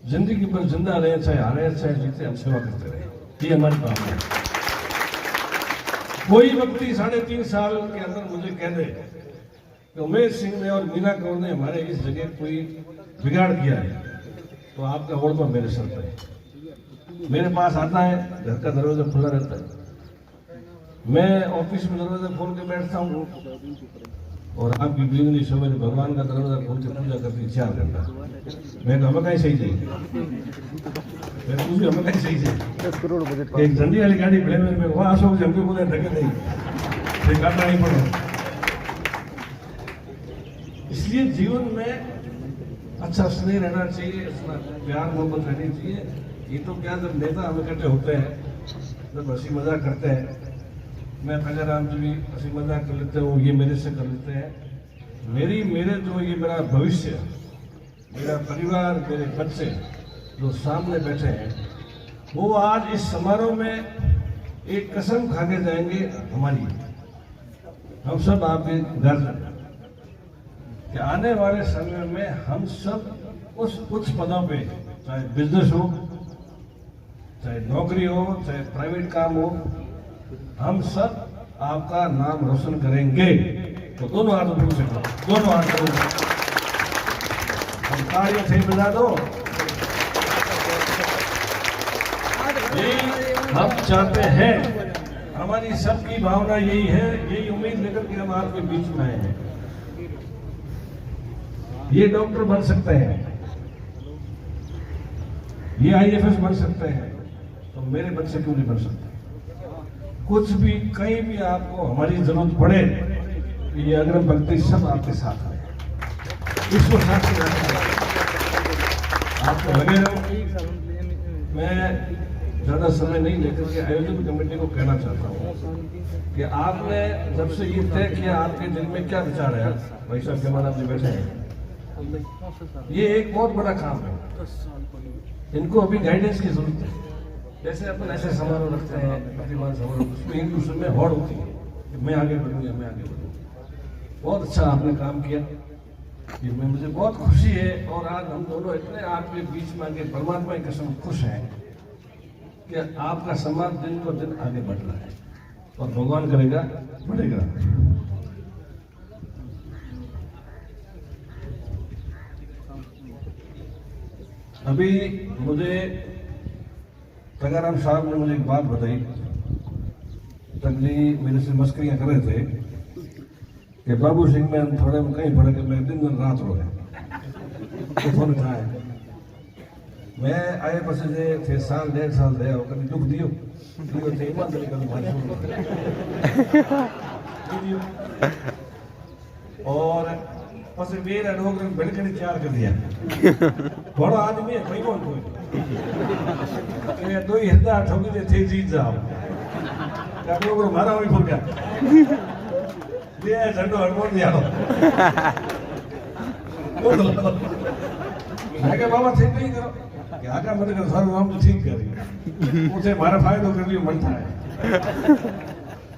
जिंदगी पर जिंदा रहे, चाहे हारे चाहे जीते, हम सेवा करते रहे। ये हमारी बात है। कोई व्यक्ति 3.5 साल के अंदर मुझे कह दे कि उमेश सिंह ने और मीना कौर ने हमारे इस जगह कोई बिगाड़ किया है, तो आपका ओढ़ मेरे सर पर है। मेरे पास आता है, घर का दरवाजा खुला रहता है, मैं ऑफिस में दरवाजा खोल के बैठता हूँ और आपकी बीवी सवेरे भगवान का दरवाजा खोल के पूजा करती 4 घंटा। मैं हमें कहीं सही चाहिए, मैं पूछ हमें कहीं सही चाहिए। 10 करोड़ बजट एक झंडी वाली गाड़ी फ्लेवर में वहाँ अशोक जी हमको बोले ढके नहीं, काटना नहीं पड़ा। इसलिए जीवन में अच्छा स्नेह रहना चाहिए, प्यार मोहब्बत रहनी चाहिए। ये तो क्या, जब नेता हम इकट्ठे होते हैं, जब हंसी मजाक करते हैं, मैं राम जी भी हंसी मजाक कर लेते हूँ, ये मेरे से कर लेते हैं। मेरे जो ये मेरा भविष्य, मेरा परिवार, मेरे बच्चे जो सामने बैठे हैं, वो आज इस समारोह में एक कसम खा के जाएंगे हमारी, हम सब आपके घर, कि आने वाले समय में हम सब उस उच्च पदों पे, चाहे बिजनेस हो, चाहे नौकरी हो, चाहे प्राइवेट काम हो, हम सब आपका नाम रोशन करेंगे। तो दोनों हाथ ऊपर से करो, दोनों हाथ करो, हम तालियां से बजा दो। यही हम चाहते हैं, हमारी सबकी भावना यही है, यही उम्मीद लेकर के हम आपके बीच में आए हैं। ये डॉक्टर बन सकते हैं, ये IAS बन सकते हैं, तो मेरे बच्चे क्यों नहीं बन सकते? कुछ भी, कहीं भी आपको हमारी जरूरत पड़े, ये अग्रिम पंक्ति सब आपके साथ है। इसको साथ आपको लगे रहो। मैं ज्यादा समय नहीं लेकर के आयोजन कमेटी को कहना चाहता हूँ कि आपने जब से ये तय किया, आपके दिल में क्या विचार है? भाई साहब के बाद बैठे हैं, ये एक बहुत बड़ा काम है, इनको अभी गाइडेंस की जरूरत है। जैसे अपन ऐसे समारोह रखते हैं, प्रतिमान समारोह, उसमें एक दूसरे में होड़ होती है कि मैं आगे बढ़ूंगा, मैं आगे बढ़ूंगा। बहुत अच्छा आपने काम किया, ये मैं मुझे बहुत खुशी है। और आज हम दोनों इतने आपके बीच में आगे परमात्मा की कसम खुश हैं कि आपका समाज दिन को दिन आगे बढ़ रहा है और भगवान करेगा बढ़ेगा। अभी मुझे तगाराम साहब ने मुझे एक बात बताई, तगली मेरे से मस्करियां कर रहे थे कि बाबू सिंह में थोड़े में कहीं फर्क है, मैं दिन दिन रात रो है फोन उठाए। मैं आए पास थे साल 1.5 साल थे और कभी दुख दियो थे ईमानदारी दियो और पास मेरा लोग बेड़कड़ी तैयार कर दिया। बड़ा आदमी है भाई कौन कोई दो ही हज़ार ठोकी दे थे जीत जाओ क्या लोग मारा हुई फुल गया ये झंडो हड़बोड़ दिया मैं क्या बाबा ठीक नहीं करो क्या क्या मैंने कहा सर हम तो ठीक करेंगे मुझे मारा फायदा कर लियो मन था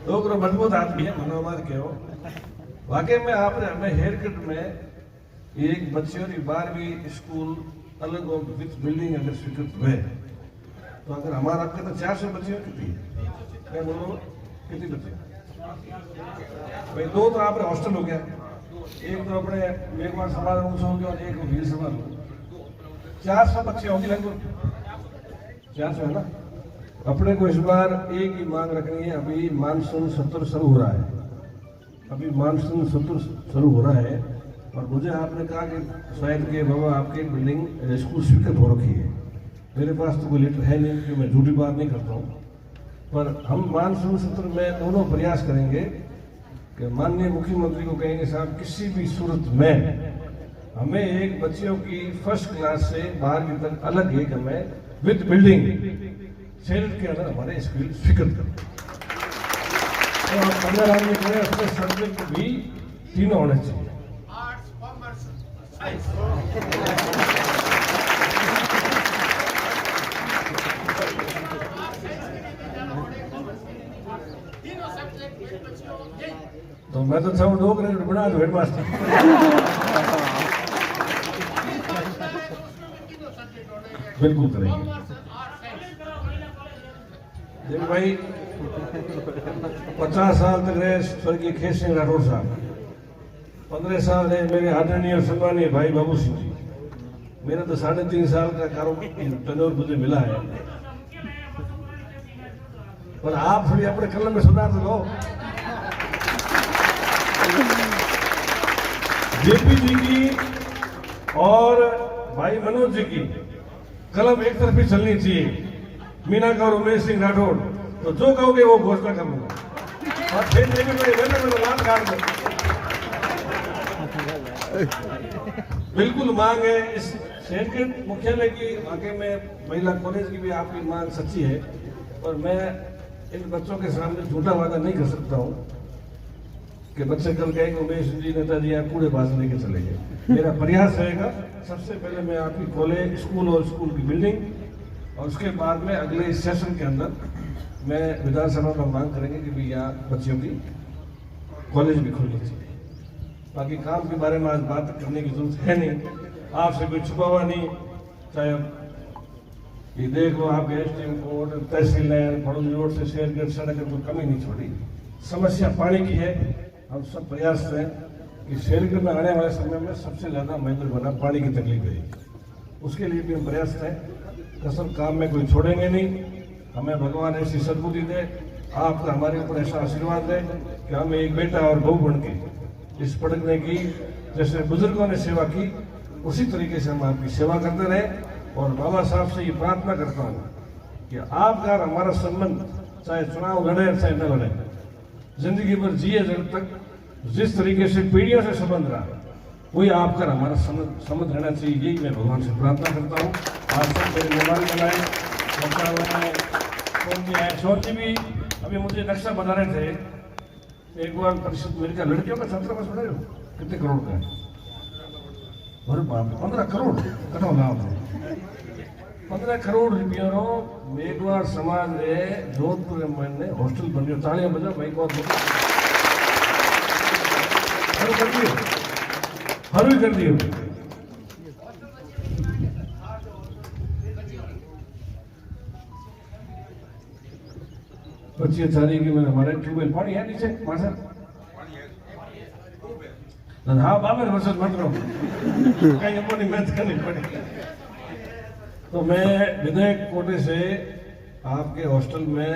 लोग मजबूत आदमी है मनोवाद के हो। वाकई में आपने हमें हेयर कट में एक बच्चे और 12वीं स्कूल अलग और विथ बिल्डिंग अगर स्वीकृत हुए तो अगर हमारा आपके तो 400 बच्चे कितनी मैं बोलो कितनी बच्चे भाई 2 तो आपने हॉस्टल हो गया, एक तो अपने मेघवार समाज हो गया और एक वीर समाज 400 बच्चे होंगे लगभग 400 है ना। अपने को इस बार एक ही मांग रखनी है, अभी मानसून सत्र शुरू हो रहा है, अभी मानसून सत्र शुरू हो रहा है और मुझे आपने कहा कि शायद के बाबा आपके बिल्डिंग स्कूल स्वीकृत हो रखी है। मेरे पास तो कोई लेटर है नहीं क्योंकि मैं झूठी बात नहीं करता हूँ, पर हम मानसून सत्र में दोनों प्रयास करेंगे कि माननीय मुख्यमंत्री को कहेंगे साहब किसी भी सूरत में हमें एक बच्चियों की फर्स्ट क्लास से 12वीं तक अलग एक हमें विद बिल्डिंग शहर के अंदर हमारे स्कूल स्वीकृत करें और 15 आदमी करें उसके सब्जेक्ट भी तीनों होने चाहिए। Arts, commerce, science. तो मैं तो सब लोग बना दो हेडमास्टर बिल्कुल करेंगे। देखो भाई 50 साल तक रहे स्वर्गीय खेत सिंह राठौर साहब, 15 साल रहे मेरे आदरणीय और सम्मानीय भाई बाबू सिंह जी, मेरा तो 3.5 साल का कारोबार मुझे मिला है, पर आप थोड़ी अपने कलम में सुधार तो लो। जेपी जी की और भाई मनोज जी की कलम एक तरफ ही चलनी चाहिए, मीना का और उमेश सिंह राठौड़, तो जो कहोगे वो घोषणा कर लूंगा और फिर मेरे मेरे लाभ काट दो। बिल्कुल मांग है इस शहर के मुख्यालय की, वाकई में महिला कॉलेज की भी आपकी मांग सच्ची है, और मैं इन बच्चों के सामने झूठा वादा नहीं कर सकता हूँ कि बच्चे कल कहेंगे उमेश जी नेताजी आप कूड़े बाज लेके चले गए। मेरा प्रयास रहेगा सबसे पहले मैं आपकी कॉलेज स्कूल और स्कूल की बिल्डिंग और उसके बाद में अगले इस सेशन के अंदर मैं विधानसभा में मांग करेंगे कि भाई यहाँ बच्चियों की कॉलेज भी खोलनी चाहिए। बाकी काम के बारे में आज बात करने की जरूरत है नहीं, आपसे कोई छुपा हुआ नहीं, चाहे ये देख लो आपके एसडीएम कोर्ट तहसील फड़ोली रोड से शेरगढ़ सड़क कोई कमी नहीं छोड़ी। समस्या पानी की है, हम सब प्रयास हैं कि शेरगढ़ में आने वाले समय में सबसे ज्यादा महंगा बना पानी की तकलीफ है, उसके लिए भी हम प्रयास हैं। कसम काम में कोई छोड़ेंगे नहीं, हमें भगवान ऐसी सद्बुद्धि दे, आपका हमारे ऊपर ऐसा आशीर्वाद दे कि हमें एक बेटा और बहू बन के इस पढ़ने की जैसे बुजुर्गों ने सेवा की उसी तरीके से हम आपकी सेवा करते रहे। और बाबा साहब से ये प्रार्थना करता हूँ कि आपका और हमारा संबंध चाहे चुनाव लड़े चाहे न लड़े, जिंदगी भर जिए जब तक जिस तरीके से पीढ़ियों से संबंध रहा वही आपका हमारा संबंध रहना चाहिए, यही मैं भगवान से प्रार्थना करता हूँ। आज तक मेरे मोबाइल बनाए फोन भी आए, शोर जी भी अभी मुझे नक्शा बता रहे थे, एक बार परिषद मेरे क्या लड़कियों का छात्रावास बना रहे हो कितने करोड़ का है, अरे बाप 15 करोड़ कटो गाँव में 15 करोड़ रुपयों मेघवाड़ समाज में जोधपुर में हॉस्टल बन गयो। तालियां बजाओ भाई को हर कर दियो। बच्ची चारी की मैंने हमारे ट्यूबवेल पानी है नीचे मासा हाँ बाबा वर्ष मत रहो कहीं अपनी मेहनत करनी पड़ेगी। तो मैं विधायक कोटे से आपके हॉस्टल में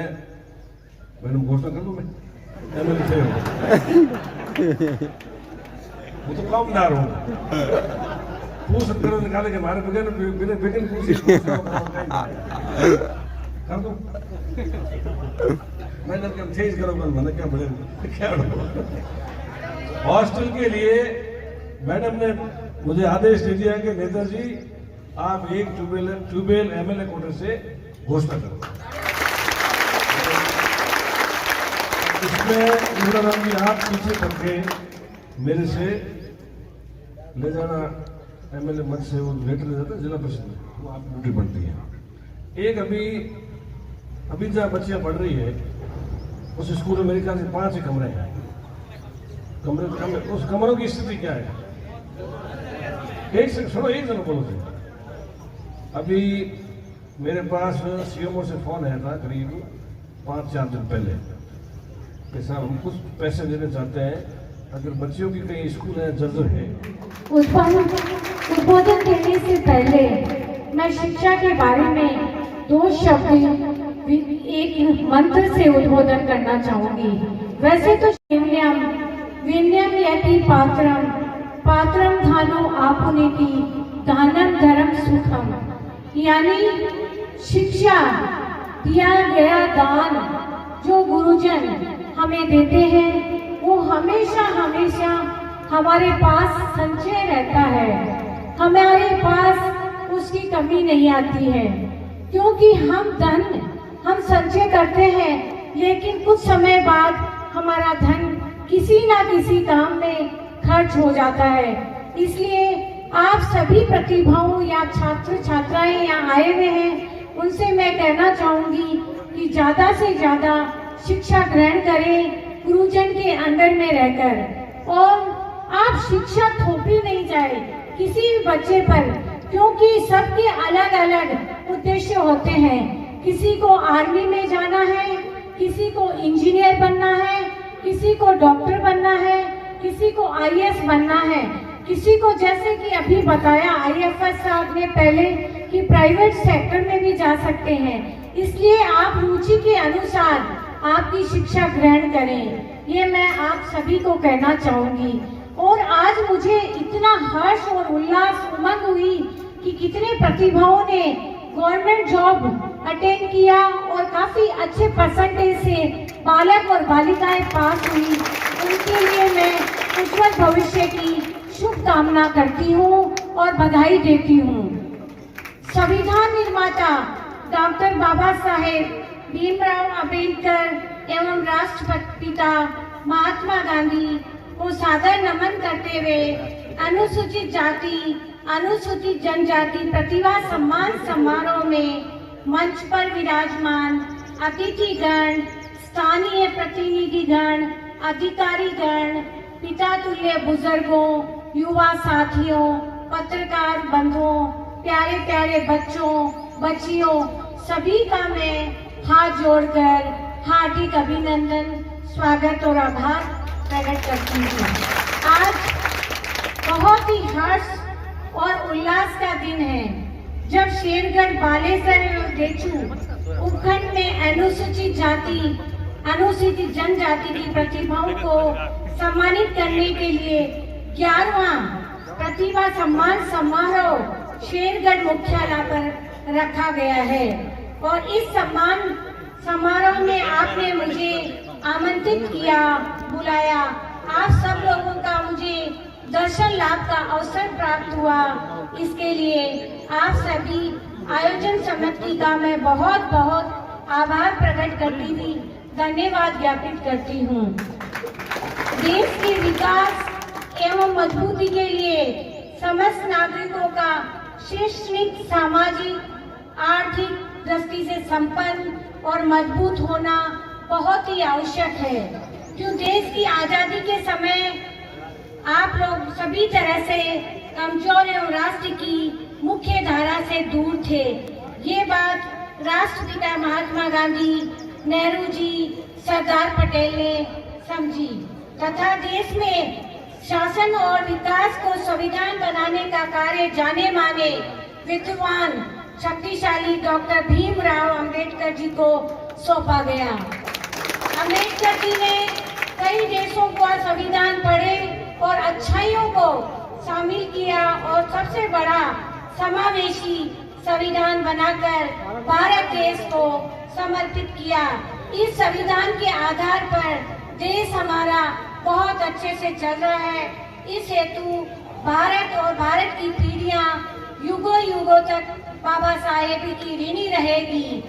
मैडम घोषणा कर दूं मैं एमएलए थे वो तो कामदार हूँ पूछ करो निकाले के हमारे बगैर बिना बिगन कर दूं मैंने क्या चेंज करो मैंने क्या बोले क्या हॉस्टल के लिए मैडम ने मुझे आदेश दे दिया कि नेताजी आप एक ट्यूबवेल एमएलए कोटे से घोषणा करो। इसमें इंदिराराम जी आप पीछे करके मेरे से ले जाना एमएलए मत से वो लेटर ले जाता जिला परिषद में वो आप ड्यूटी बनती है। एक अभी जहाँ बच्चियाँ पढ़ रही है उस स्कूल में मेरे ख्याल से 5 कमरे हैं। कमरे उस कमरों की स्थिति क्या है? एक जन बोलो थे। अभी मेरे पास सीएमओ से फोन आया था करीब 5-4 दिन पहले कि साहब हम कुछ पैसे देने चाहते हैं अगर बच्चियों की कहीं स्कूल है जर्जर है। उद्बोधन देने से पहले मैं शिक्षा के बारे में 2 शब्द एक मंत्र से उद्बोधन करना चाहूंगी। वैसे तो विनयम यति पात्रम पात्रम धानो आपुनेति दानम धर्म सुखम, यानी शिक्षा दिया गया दान जो गुरुजन हमें देते हैं वो हमेशा हमेशा हमारे पास संचय रहता है, हमारे पास उसकी कमी नहीं आती है। क्योंकि हम संचय करते हैं लेकिन कुछ समय बाद हमारा धन किसी ना किसी काम में खर्च हो जाता है। इसलिए आप सभी प्रतिभाओं या छात्र छात्राएं यहाँ आए हुए हैं उनसे मैं कहना चाहूंगी कि ज्यादा से ज्यादा शिक्षा ग्रहण करें गुरुजन के अंडर में रहकर, और आप शिक्षा थोपी नहीं जाए किसी भी बच्चे पर, क्योंकि सबके अलग अलग उद्देश्य होते हैं। किसी को आर्मी में जाना है, किसी को इंजीनियर बनना है, किसी को डॉक्टर बनना है, किसी को आईएएस बनना है, किसी को जैसे कि अभी बताया आईएफएस साहब ने पहले कि प्राइवेट सेक्टर में भी जा सकते हैं। इसलिए आप रुचि के अनुसार आपकी शिक्षा ग्रहण करें, ये मैं आप सभी को कहना चाहूंगी। और आज मुझे इतना हर्ष और उल्लास उमंग हुई कि कितने प्रतिभाओं ने गवर्नमेंट जॉब अटेंड किया और काफी अच्छे परसेंटेज से बालक और बालिकाएं पास हुई। उनके लिए मैं उज्जवल भविष्य की शुभकामना करती हूँ और बधाई देती हूँ। संविधान निर्माता डॉक्टर बाबा साहेब भीमराव अंबेडकर एवं राष्ट्रपिता महात्मा गांधी को सादर नमन करते हुए अनुसूचित जाति अनुसूचित जनजाति प्रतिभा सम्मान समारोह में मंच पर विराजमान अतिथिगण, स्थानीय प्रतिनिधिगण, अधिकारीगण, पिता तुल्य बुजुर्गों, युवा साथियों, पत्रकार बंधुओं, प्यारे प्यारे बच्चों बच्चियों, सभी का मैं हाथ जोड़कर हार्दिक अभिनंदन, स्वागत और आभार प्रकट करती हूँ। आज बहुत ही हर्ष और उल्लास का दिन है जब शेरगढ़ बालेसर और डेचू उपखंड में अनुसूचित जाति अनुसूचित जनजाति की प्रतिभाओं को सम्मानित करने के लिए 11वां प्रतिभा सम्मान समारोह शेरगढ़ मुख्यालय पर रखा गया है। और इस सम्मान समारोह में आपने मुझे आमंत्रित किया, बुलाया। आप सब लोगों का मुझे दर्शन लाभ का अवसर प्राप्त हुआ। इसके लिए आप सभी आयोजन समिति का मैं बहुत बहुत आभार प्रकट करती हुई धन्यवाद ज्ञापित करती हूँ। देश के विकास एवं मजबूती के लिए समस्त नागरिकों का शैक्षणिक, सामाजिक आर्थिक दृष्टि से संपन्न और मजबूत होना बहुत ही आवश्यक है। जो देश की आजादी के समय आप लोग सभी तरह से कमजोर एवं राष्ट्र की मुख्य धारा से दूर थे। ये बात राष्ट्रपिता महात्मा गांधी, नेहरू जी, सरदार पटेल ने समझी तथा देश में शासन और विकास को संविधान बनाने का कार्य जाने माने विद्वान शक्तिशाली डॉक्टर भीमराव अंबेडकर जी को सौंपा गया। अंबेडकर जी ने कई देशों का संविधान पढ़े और अच्छाइयों को शामिल किया और सबसे बड़ा समावेशी संविधान बनाकर भारत देश को समर्पित किया। इस संविधान के आधार पर देश हमारा बहुत अच्छे से चल रहा है। इस हेतु भारत और भारत की पीढ़ियां युगों युगों तक बाबा साहेब की ऋणी रहेगी।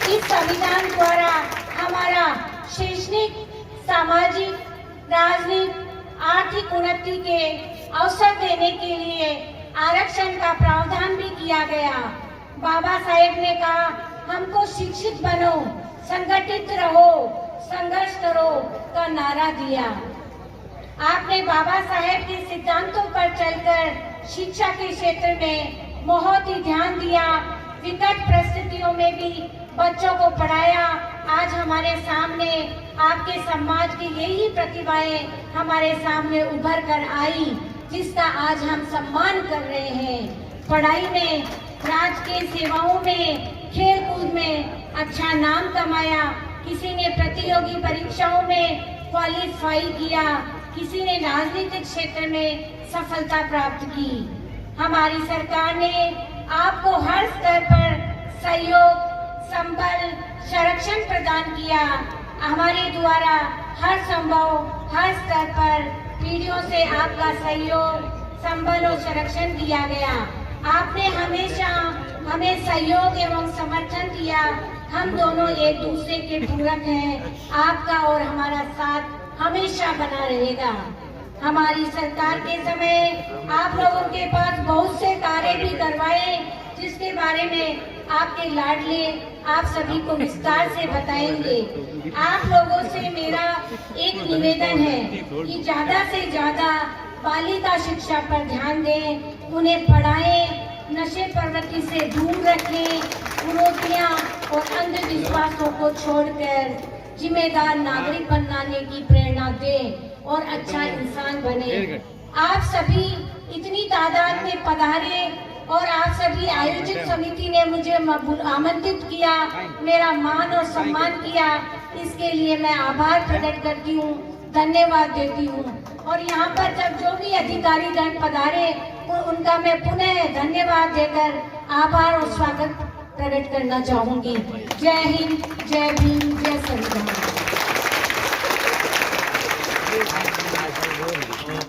इस संविधान द्वारा हमारा शैक्षणिक, सामाजिक, राजनीतिक, आर्थिक उन्नति के अवसर देने के लिए आरक्षण का प्रावधान भी किया गया। बाबा साहेब ने कहा, हमको शिक्षित बनो, संगठित रहो, संघर्ष करो का नारा दिया। आपने बाबा साहेब के सिद्धांतों पर चलकर शिक्षा के क्षेत्र में बहुत ही ध्यान दिया। विकट परिस्थितियों में भी बच्चों को पढ़ाया। आज हमारे सामने आपके समाज की यही प्रतिभाएं हमारे सामने उभर कर आई, जिसका आज हम सम्मान कर रहे हैं। पढ़ाई में, राजकीय सेवाओं में, खेल कूद में अच्छा नाम कमाया। किसी ने प्रतियोगी परीक्षाओं में क्वालिफाई किया, किसी ने राजनीतिक क्षेत्र में सफलता प्राप्त की। हमारी सरकार ने आपको हर स्तर पर सहयोग, संबल, संरक्षण प्रदान किया। हमारे द्वारा हर संभव, हर स्तर पर पीढ़ियों से आपका सहयोग, संबल और संरक्षण दिया गया। आपने हमेशा हमें सहयोग एवं समर्थन दिया। हम दोनों एक दूसरे के पूरक हैं। आपका और हमारा साथ हमेशा बना रहेगा। हमारी सरकार के समय आप लोगों के पास बहुत से कार्य भी करवाए, जिसके बारे में आपके लाडले आप सभी को विस्तार से बताएंगे। आप लोगों से मेरा एक निवेदन है कि ज्यादा से ज्यादा बालिका शिक्षा पर ध्यान दें, उन्हें पढ़ाएं, नशे प्रवृत्ति से दूर रखें, कुरीतियां और अंधविश्वासों को छोड़कर जिम्मेदार नागरिक बनाने की प्रेरणा दें और अच्छा इंसान बने। आप सभी इतनी तादाद में पधारे और आप सभी आयोजित समिति ने मुझे आमंत्रित किया, मेरा मान और सम्मान किया, इसके लिए मैं आभार प्रकट करती हूँ, धन्यवाद देती हूँ। और यहाँ पर जब जो भी अधिकारी गण पधारे उनका मैं पुनः धन्यवाद देकर आभार और स्वागत प्रकट करना चाहूंगी। जय हिंद, जय भीम।